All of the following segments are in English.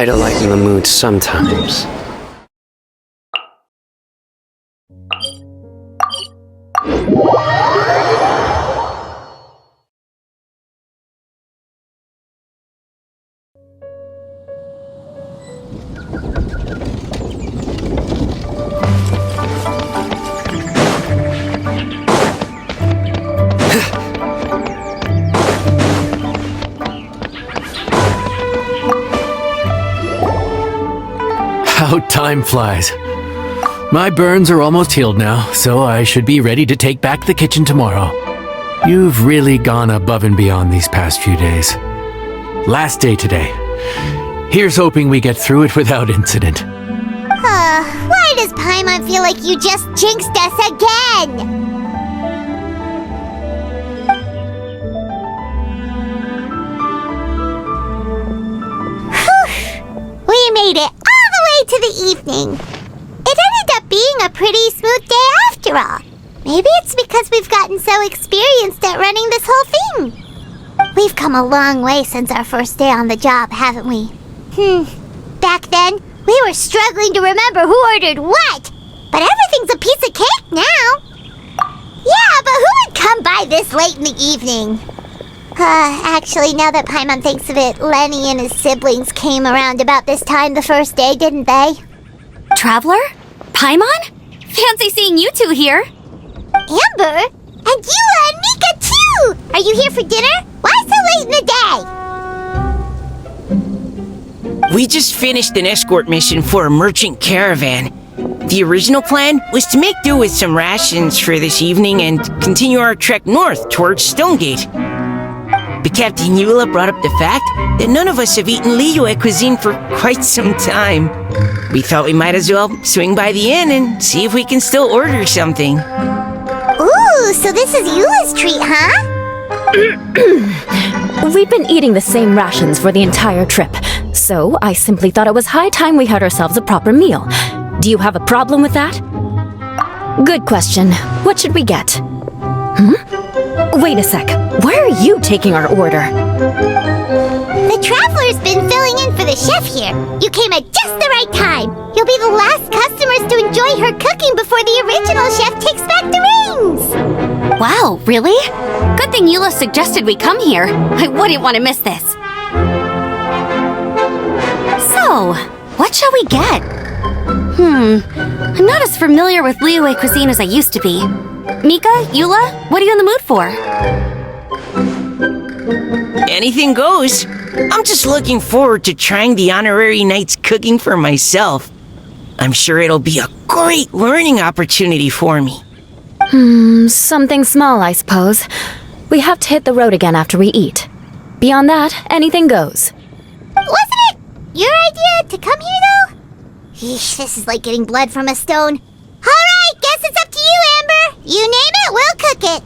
try to lighten the mood sometimes. How time flies. My burns are almost healed now, so I should be ready to take back the kitchen tomorrow. You've really gone above and beyond these past few days. Last day today. Here's hoping we get through it without incident. Why does Paimon feel like you just jinxed us again? We made it all the way to the evening. It ended up being a pretty smooth day after all. Maybe it's because we've gotten so experienced at running this whole thing. We've come a long way since our first day on the job, haven't we? Back then, we were struggling to remember who ordered what. But everything's a piece of cake now. Yeah, but who would come by this late in the evening? Actually, now that Paimon thinks of it, Lenny and his siblings came around about this time the first day, didn't they? Traveler? Paimon? Fancy seeing you two here. Amber? And Eula and Mika too! Are you here for dinner? Why so late in the day? We just finished an escort mission for a merchant caravan. The original plan was to make do with some rations for this evening and continue our trek north towards Stonegate. But Captain Eula brought up the fact that none of us have eaten Liyue cuisine for quite some time. We thought we might as well swing by the inn and see if we can still order something. Ooh, so this is Eula's treat, huh? We've been eating the same rations for the entire trip, so I simply thought it was high time we had ourselves a proper meal. Do you have a problem with that? Good question. What should we get? Wait a sec. Why are you taking our order? The Traveler's been filling in for the chef here. You came at just the right time. You'll be the last customers to enjoy her cooking before the original chef takes back the reins. Wow, really? Good thing Eula suggested we come here. I wouldn't want to miss this. So, what shall we get? I'm not as familiar with Liyue cuisine as I used to be. Mika, Eula, what are you in the mood for? Anything goes. I'm just looking forward to trying the honorary knight's cooking for myself. I'm sure it'll be a great learning opportunity for me. Something small, I suppose. We have to hit the road again after we eat. Beyond that, anything goes. Wasn't it your idea to come here, though? Yeesh, this is like getting blood from a stone. All right, guess it's up to you, Amber. You name it, we'll cook it.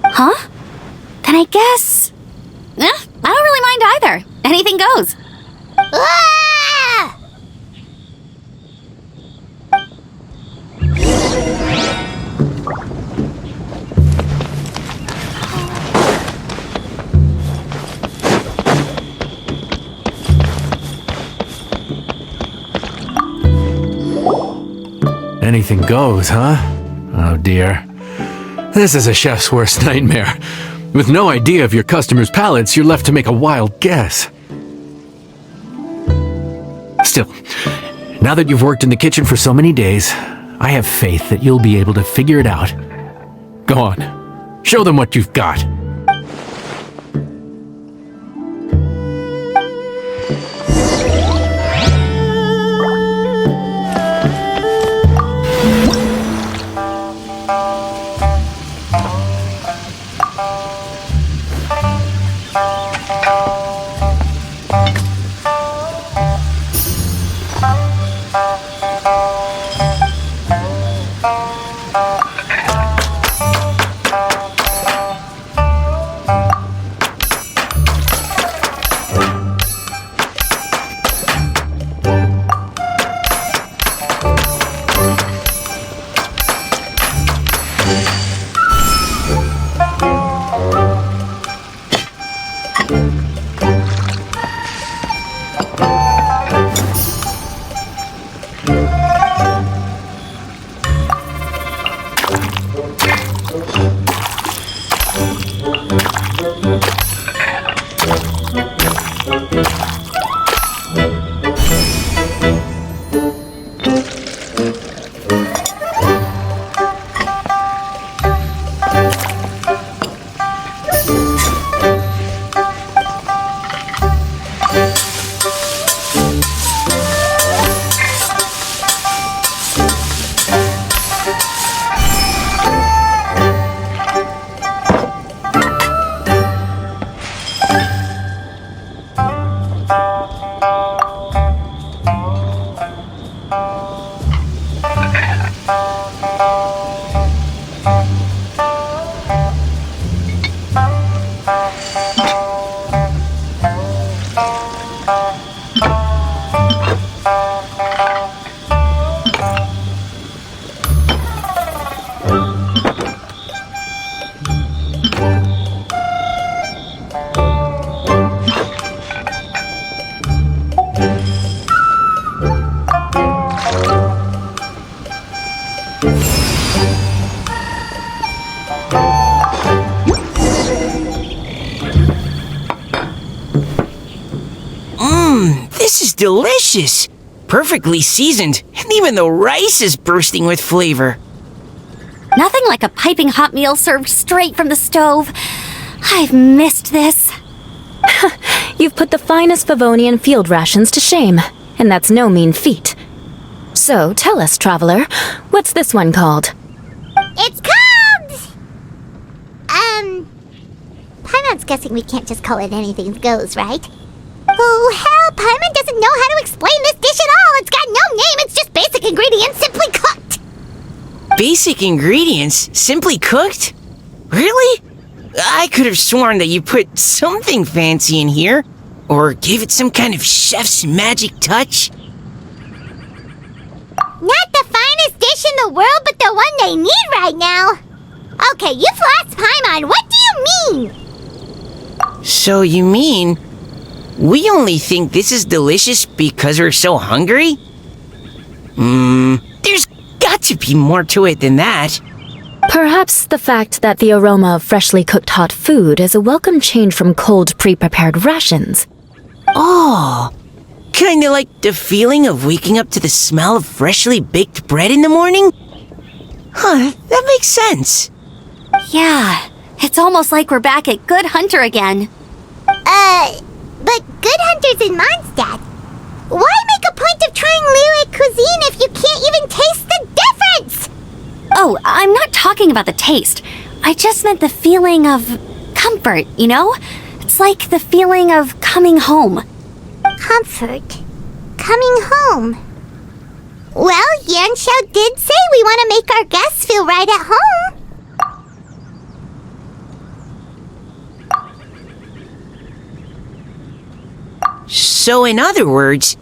Huh? Then I guess... I don't really mind either. Anything goes. Ah! Anything goes, huh? Oh dear. This is a chef's worst nightmare. With no idea of your customers' palates, you're left to make a wild guess. Still, now that you've worked in the kitchen for so many days, I have faith that you'll be able to figure it out. Go on, show them what you've got. This is delicious! Perfectly seasoned, and even the rice is bursting with flavor. Nothing like a piping hot meal served straight from the stove. I've missed this. You've put the finest Favonian field rations to shame, and that's no mean feat. So, tell us, traveler, what's this one called? It's called... Paimon's guessing we can't just call it anything goes, right? Oh, hell, Paimon doesn't know how to explain this dish at all. It's got no name, it's just basic ingredients simply cooked. Basic ingredients? Simply cooked? Really? I could have sworn that you put something fancy in here, or gave it some kind of chef's magic touch. Not the finest dish in the world, but the one they need right now. Okay, you've lost Paimon. What do you mean? So you mean we only think this is delicious because we're so hungry? There's got to be more to it than that. Perhaps the fact that the aroma of freshly cooked hot food is a welcome change from cold, pre-prepared rations. Oh, kinda like the feeling of waking up to the smell of freshly baked bread in the morning? Huh, that makes sense. Yeah, it's almost like we're back at Good Hunter again. But Good Hunter's in Mondstadt. Why make a point of trying Lyric cuisine if you can't even taste the difference? Oh, I'm not talking about the taste. I just meant the feeling of comfort, you know? It's like the feeling of coming home. Comfort. Coming home. Well, Yanxiao did say we want to make our guests feel right at home. So in other words,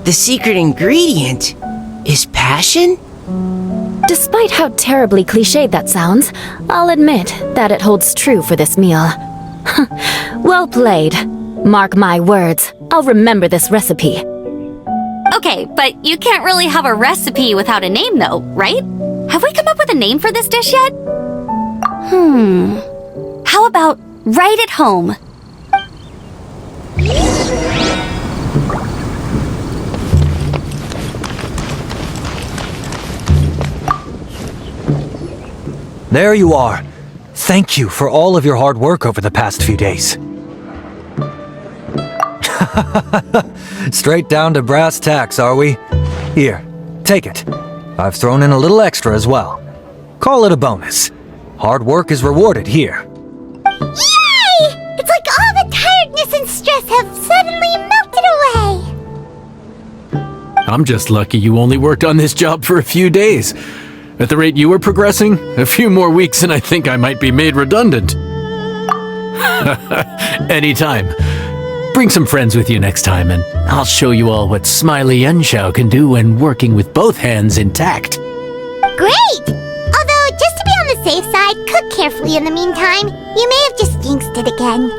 the secret ingredient is passion? Despite how terribly cliched that sounds, I'll admit that it holds true for this meal. Well played. Mark my words, I'll remember this recipe. Okay, but you can't really have a recipe without a name though, right? Have we come up with a name for this dish yet? How about Right at Home? There you are. Thank you for all of your hard work over the past few days. Straight down to brass tacks, are we? Here, take it. I've thrown in a little extra as well. Call it a bonus. Hard work is rewarded here. Yay! It's like all the tiredness and stress have suddenly melted away. I'm just lucky you only worked on this job for a few days. At the rate you were progressing, a few more weeks and I think I might be made redundant. Anytime. Bring some friends with you next time and I'll show you all what Smiley Yanxiao can do when working with both hands intact. Great! Although, just to be on the safe side, cook carefully in the meantime. You may have just jinxed it again.